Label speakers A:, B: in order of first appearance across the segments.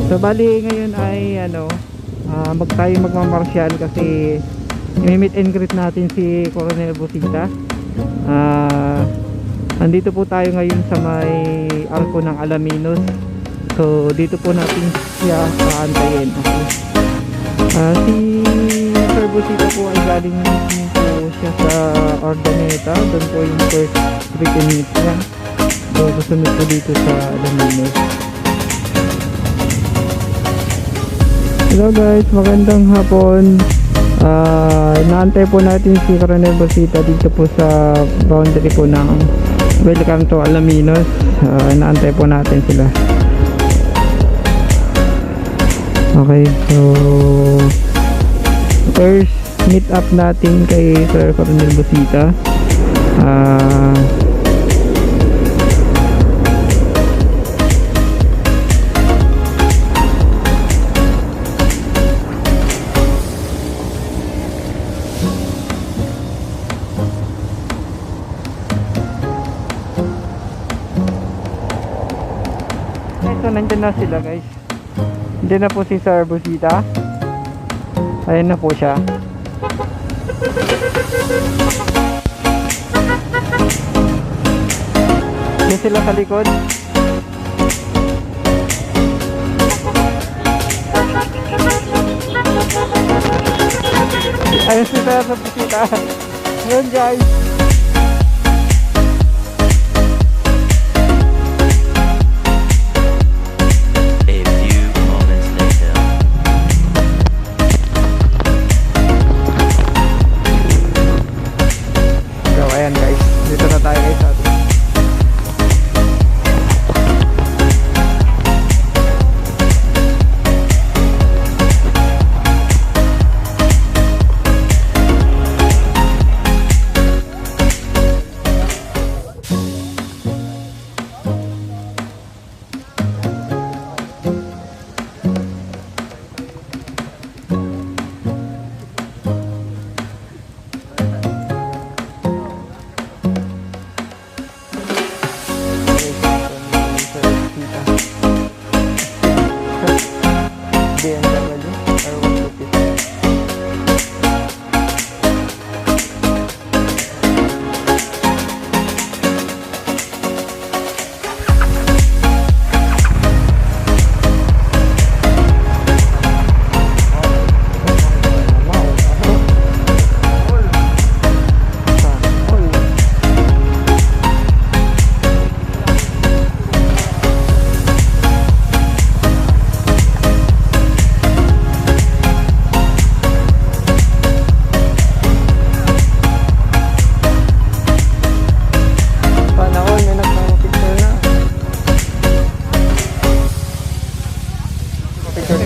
A: So bali ngayon ay tayo magmamarsyan kasi i-meet and greet natin si Coronel Busita. Andito po tayo ngayon sa may Arko ng Alaminos. So dito po natin siya aantayin. Si Sir Busita po ay galing po siya sa Ordaneta. Doon po yung first meet niya. So susunod po dito sa Alaminos. Hello guys, magandang hapon. Naantay po natin si Coronel Busita dito po sa boundary po ng Welcome to Alaminos. Naantay po natin sila. Okay, so first meet up natin kay Sir Coronel Busita. So nandyan na sila guys. Nandyan na po si Sir Busita. Ayan na po siya. Yan sila sa likod. Ayan si Sir Busita. Ayan guys. Ayan guys, dito na tayo guys sa atin.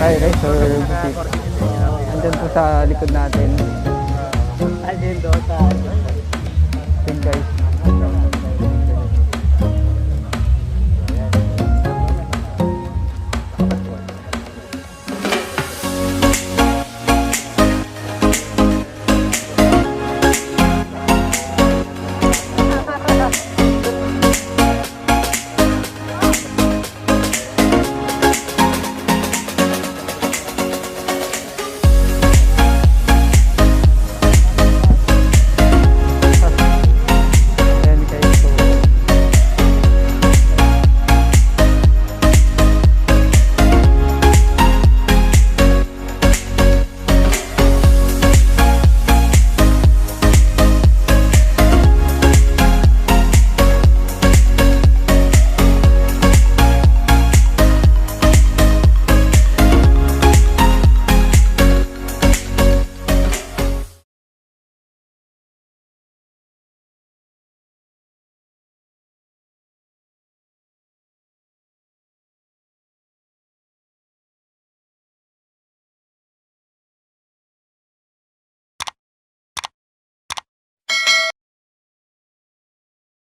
A: Tayo guys, Sir Busita. Andyan po sa likod natin. Andyan doon sa guys.